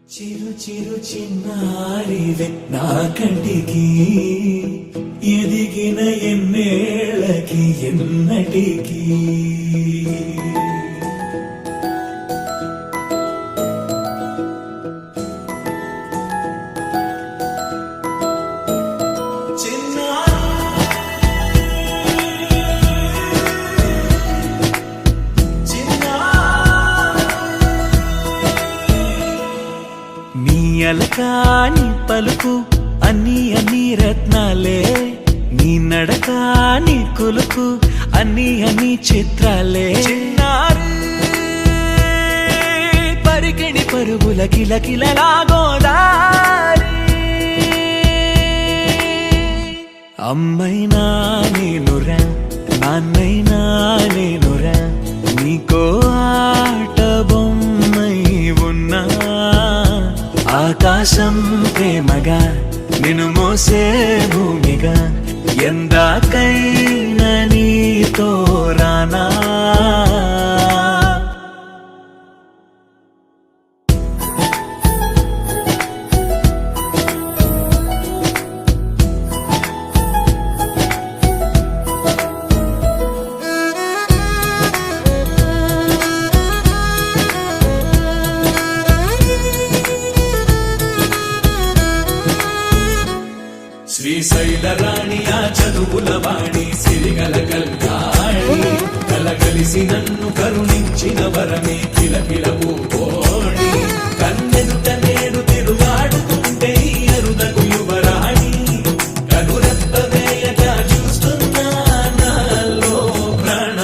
చిరు చిరు చిన్నారివే నా కంటికి ఎదిగిన ఎన్నేళ్ళకి ఎన్నటికి అలకాని పలుకు అన్ని అన్ని రత్నాలే నీ నడకాని కులుకు అన్ని అన్ని చిత్రాలే చిన్నారు పరికిణి పరుగుల కిలకిలలాగోదారి అమ్మైనా నేనురా నాన్నైనా నేనురా నీకో ఆట బొమ్మై ఉన్నా ఆకాశం ప్రేమగా నిన్ను మోసే భూమిగా ఎందాకైనా నీతో రానా శ్రీశైల రాణి ఆ చదువుల వాణి సిరిగల కల్గాణి కలగలిసి నన్ను కరుణించిన వరమే కిలకిల పూకోణి కన్నెదుట నేను తిరుగాడుతుంటే అరుదకు యువరాణి కనురెప్ప వేయక చూస్తున్నా నాలో ప్రాణ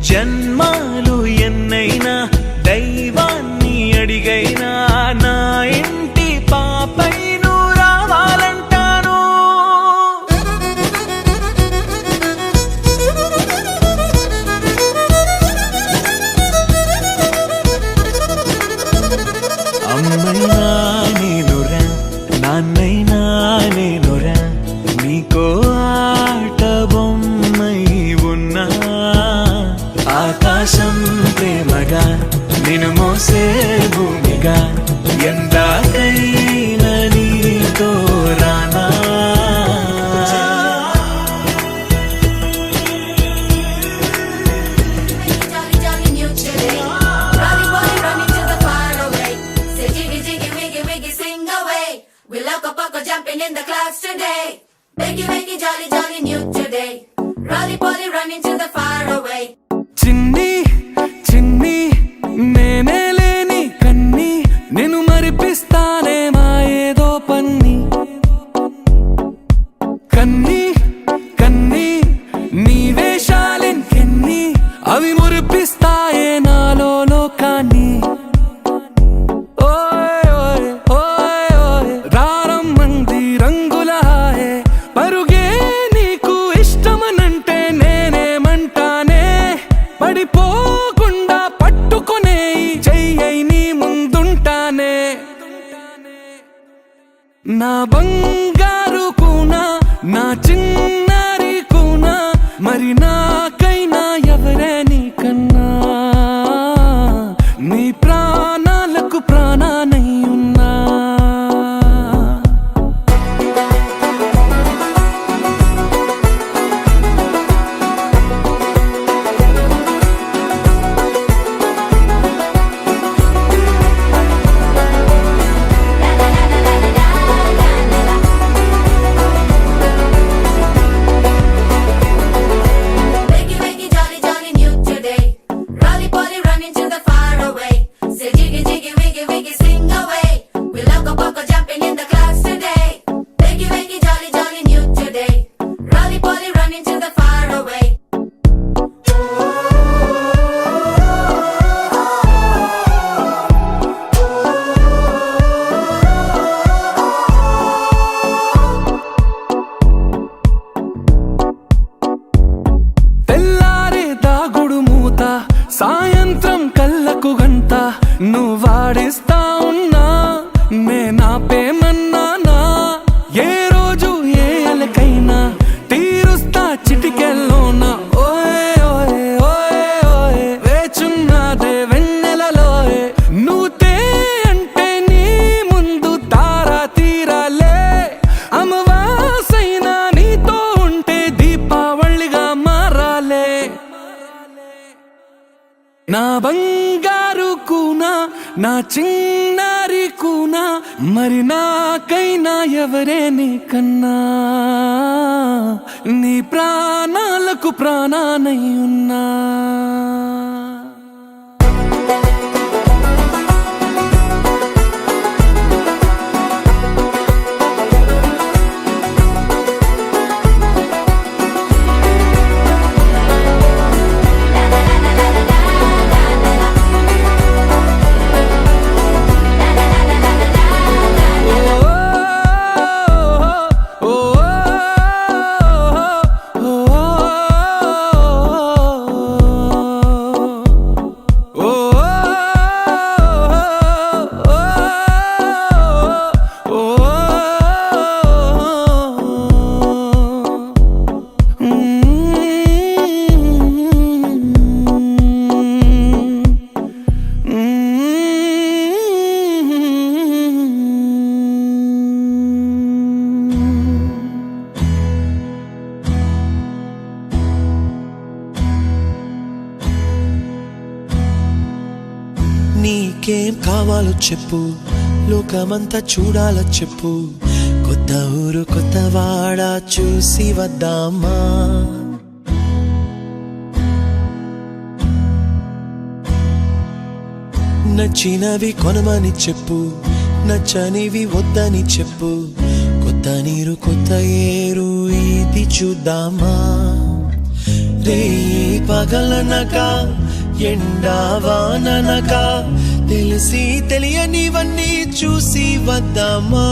జన్మాలు ఎన్నైనా దైవాన్ని అడిగైనా నా ఇంటి పాపై నువ్వు రావాలంటాను అమ్మైనా నేనురా నాన్నైనా నేనురా నీకో ఆట బొమ్మై ఉన్నా ఆకాశం ప్రేమగా నిన్ను మోసే భూమిగా ఎందాకైనా నీతో రానా Jumping in the clouds today, make it jolly jolly new today. Rolly polly running to the far away. చిన్ని చిన్ని నేనే లేని కన్ని నేను మరిపిస్తానే మా ఏదో పన్ని కన్ని కన్ని నీ వేషాలెన్కెన్ని అవి మురిపిస్తాయే నాలో లోకాన్ని ఓయ్ ఓయ్ ఓయ్ ఓయ్ రారమ్మంది రంగుల హాయే పరుగే నీకు ఇష్టమనంటే నేనేమంటానే పడిపోకుండా పట్టుకునే చెయ్యై నీ ముందుంటానే నా బంగారు కూనా నా చిన్నారి కూనా మరి నాకైనా ఎవరే నీకన్నా నీ ప్రాణాలకు ప్రాణానై ఉన్నా నా బంగారు కూనా, నా చిన్నారి కూనా, మరి నాకైనా ఎవరే నీకన్నా, నీ ప్రాణాలకు ప్రాణానై ఉన్నా. నీకేం కావాలో చెప్పు, లోకమంతా చూడాలో చెప్పు, కొత్త ఊరు కొత్త వాడ చూసి వద్దామా. నచ్చినవి కొనమని చెప్పు, నచ్చనివి వద్దని చెప్పు, కొత్త నీరు కొత్త ఏరు ఇది చూద్దామా. రే పగలనక ఎండావాననక తెలిసి తెలియనివన్నీ చూసి వద్దామా.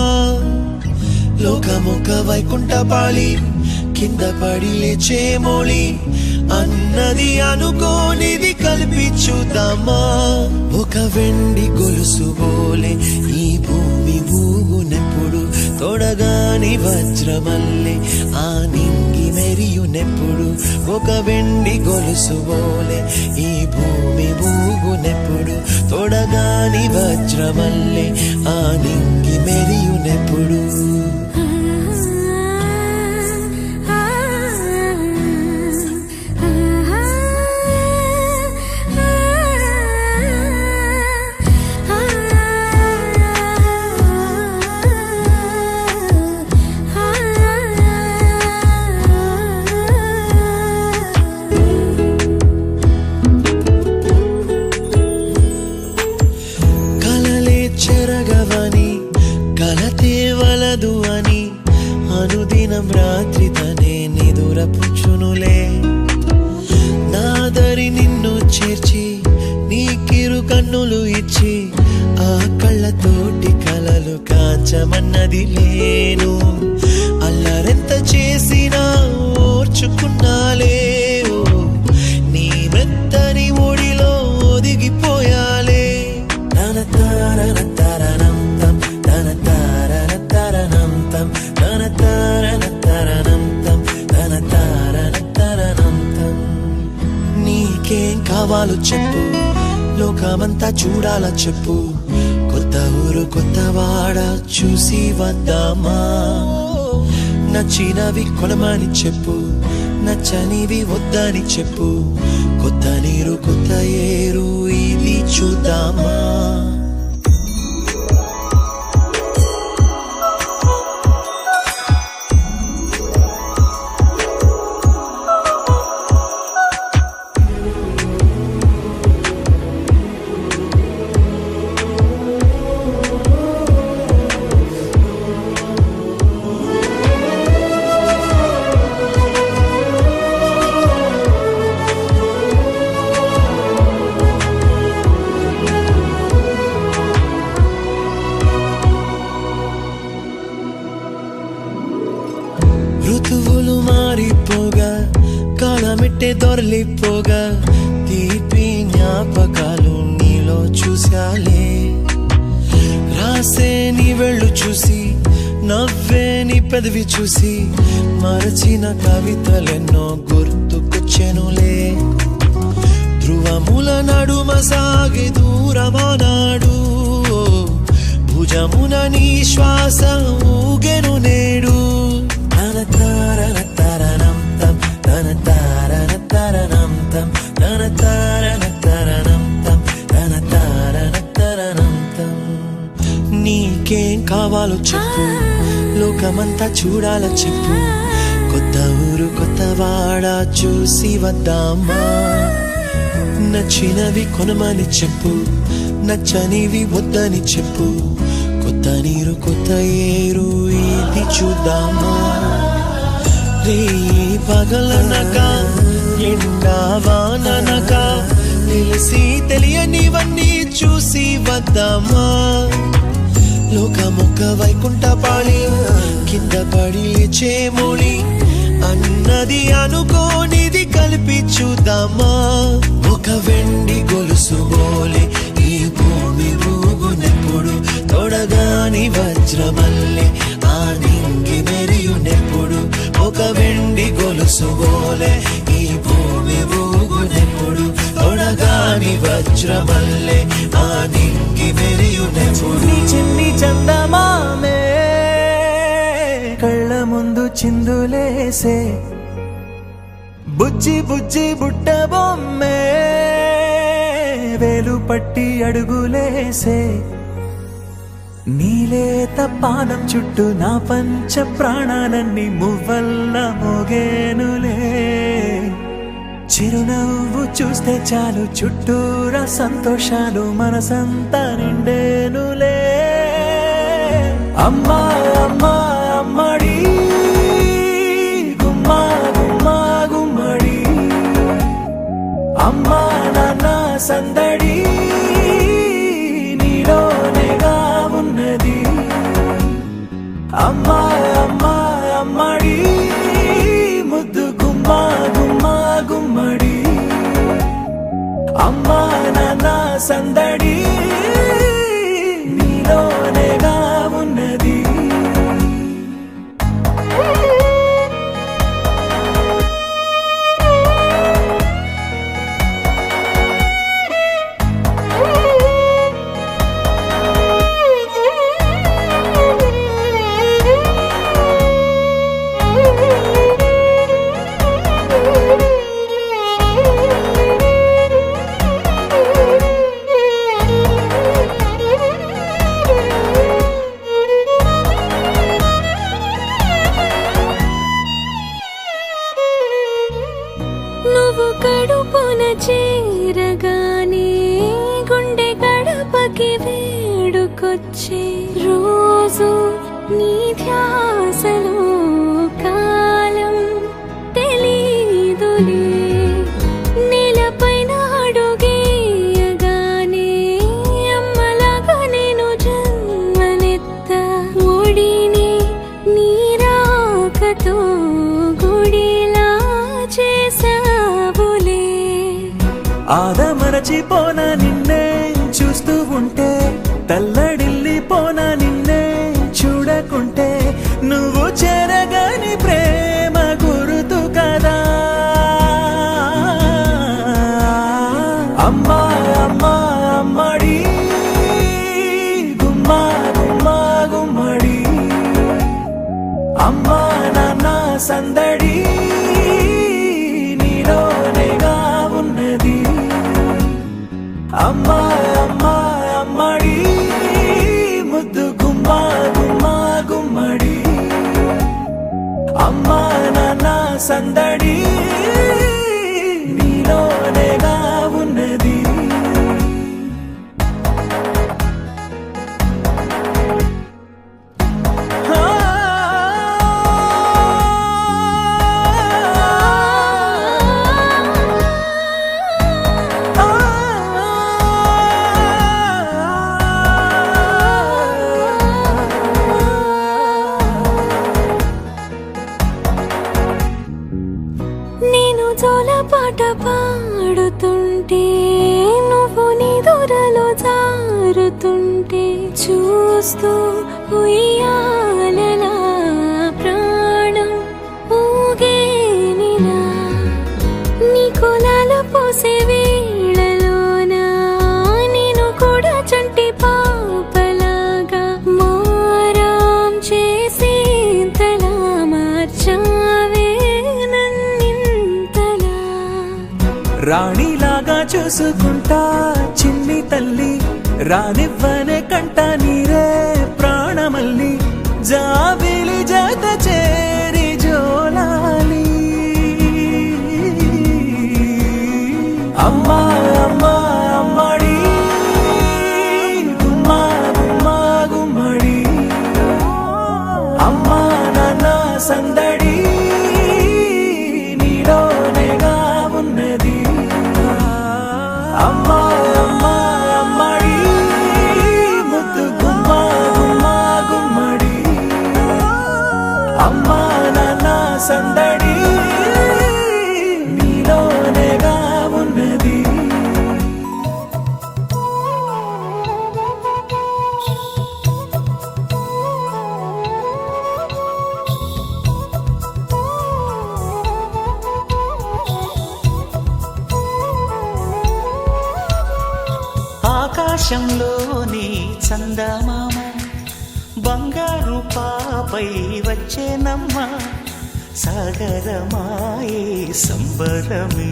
లోకమొక వైకుంఠపాళి, కింద పడి లేచే మోళి, అన్నది అనుకోనిది కలిపి చూద్దామా. ఒక వెండి గొలుసు బోలే ఈ భూమి ఊగునెప్పుడు, తొడగాని వజ్రమల్లె ఆ నింగి మెరియునెప్పుడు. ఒక వెండి గొలుసు బోలే ఈ భూమి ఊగునెప్పుడు, తొడగాని వజ్రమల్లె ఆ నింగి మెరియునెప్పుడు. చెరగవని కలతే వలదు అని అనుదినం రాత్రి తనే నిదురపుచ్చునులే. నాదరి నిన్ను చేర్చి నీకిరు కన్నులు ఇచ్చి, ఆ కళ్ళతోటి కలలు కాంచమన్నది లేను. అల్లరెంత చేసినా ఓర్చుకున్నాలే, నీ మెత్తని ఒడిలో ఒదిగిపోయాలే. తన తారన తరణంతం, తన తారన తరణంతం, తన తారన తరణంతం, తన తారన తరణంతం. నీకేం కావాలో చెప్పు, లోకమంతా చూడాలా చెప్పు, కొత్త ఊరు కొత్త వాడ చూసి వద్దామా. నచ్చినవి కొనమని చెప్పు, నచ్చనివి వద్దని చెప్పు, కొత్త నీరు కొత్త ఏరు ఇది చూద్దామా. ఋతువులు మారిపోగా, కాలమెట్టే దొరలిపోగా, తీపి జ్ఞాపకాలు నీలో చూశాలే. రాసే నీ వెళ్ళు చూసి, నవ్వే నీ పెదవి చూసి, మరచిన కవితలెన్నో గుర్తుకొచ్చెనులే. ధ్రువముల నడుమ సాగి దూరమానాడు, భుజమున నీ శ్వాస ఊగెను నేడు. తన తారన తరణంతం, తన తారన తరణంతం, తన తారన తరణ కావాలో చెప్పు, లోకమంతా చూడాల చెప్పు. కొత్త ఊరు కొత్త వాడ చూసి వద్దామా. నచ్చినవి కొనమని చెప్పు, నచ్చనివి వద్దని చెప్పు. కొత్త నీరు కొత్త ఏరు ఇది చూద్దామా. రే పగలనక ఎండా వాననక తెలిసి తెలియనివన్నీ చూసి వద్దామా. లోకమొక్క వైకుంఠపాళి కింద పడి లేచే మోళి అన్నది అనుకోనిది కలిపి చూద్దామా. ఒక వెండి గొలుసు బోలే ఈ భూమి ఊగునెప్పుడు, తొడగాని వజ్రమల్లె ఆ నింగి మెరియునెప్పుడు. ఒక వెండి గొలుసు బోలే ఈ భూమి ఊగునెప్పుడు, తొడగాని వజ్రమల్లె ఆ నింగి మెరియునెప్పుడు. చిన్ని చందమామే కళ్ళ ముందు చిందులేసే, బుజ్జి బుజ్జి బుట్ట బొమ్మే వేలు పట్టి అడుగులేసే. నీలేత పానం చుట్టూ నా పంచ ప్రాణాలన్నీ మువ్వల్ల మోగేనులే. చిరునవ్వు చూస్తే చాలు చుట్టూరా సంతోషాలు మనసంతా నిండేనులే. అమ్మా అమ్మా అమ్మడి గుమ్మా గుమ్మా గుమ్మడి, అమ్మా నాన్న సందడి నీలోనేగా ఉన్నది. అమ్మా అమ్మా అమ్మడి ముద్దు గుమ్మా గుమ్మా గుమ్మడి, అమ్మా నాన్న సందడి నీలోనేగా ఉన్నది. నువ్వు కడుపున చేరగానే గుండె గడపకి వేడుకొచ్చే రోజు నీ ధ్యాసలో కాలం తెలీదులే. నేలపైన అడుగేయగానే అమ్మలాగా నేను జన్మనెత్త. ఒడిని నీ రాకతో గుడిలా చేసావులే. ఆదమరచిపోనా నిన్నే చూస్తూ ఉంటే, తల్లడిల్లిపోనా నిన్నే చూడకుంటే. నువ్వు చెరగని ప్రేమ గురుతు కదా. అమ్మా అమ్మా అమ్మడి గుమ్మా గుమ్మా గుమ్మడి, అమ్మా నాన్న సందడి నీలోనేగా ఉన్నది. అమ్మా అమ్మా అమ్మడి ముద్దు గుమ్మా గుమ్మా గుమ్మడి, అమ్మా నాన్న సందడి నీలోనేగా ఉన్నది. నేను జోలపాట పాడుతుంటే, నువ్వు నీ దూరలో జారుతుంటే చూస్తూ ఉయ్యాలలా ప్రాణం ఊగేనిలా. నీ కులాల పోసే వేళలోన నేను కూడా చంటి పాపలాగా మారాం చేసి తలా మార్చావే నన్నింతలా. రాణిలాగా చూసుకుంటా చిన్ని తల్లి, రానివ్వనే కంట నీరే ప్రాణమ మళ్ళీ జాబిలి జత చేరి జోలాలి అమ్మా అమ్మా అమ్మడి గుమ్మా గుమ్మా గుమ్మడి అమ్మా నాన్న సందడి నీలోనేగా ఉన్నది అమ్మా అమ్మా అమ్మడి ముద్దు గుమ్మా గుమ్మా గుమ్మడి అమ్మా నాన్న సందడి నీలోనేగా ఉన్నది ఆకాశంలోని చందమామ బంగారు పాపై వచ్చేనమ్మ సాగరమాయే సంబరమే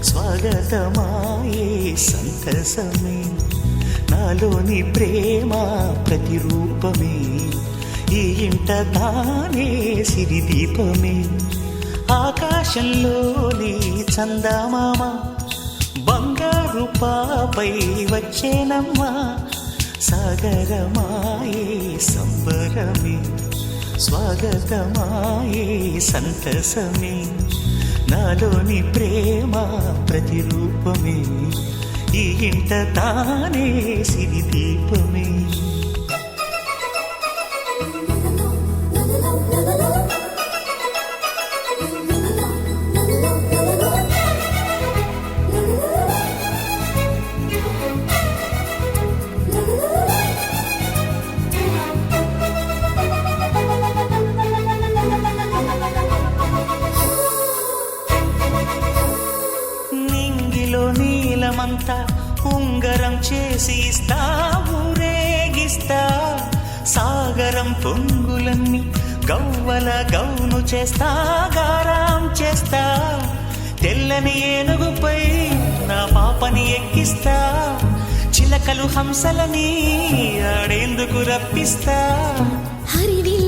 స్వాగతమాయే సంతసమే నాలోని ప్రేమ ప్రతిరూపమే ఈ ఇంట తానే సిరిదీపమే ఆకాశంలోని చందమామ బంగారు పాపై వచ్చేనమ్మా సాగరమాయే సంబరమే స్వాగతమాయే సంతసమే నాలోని ప్రేమ ప్రతిరూపమే ఈ ఇంట తానే సిరిదీపమే నింగిలో నీలమంతా ఉంగరం చేసి ఇస్తా ఊరేగిస్తా సాగరం పొంగులన్నీ గవ్వల గౌను చేస్తా గారాం చేస్తా తెల్లని ఏనుగుపై నా పాపని ఎక్కిస్తా చిలకలు హంసలని ఆడేందుకు రప్పిస్తా హరివిల్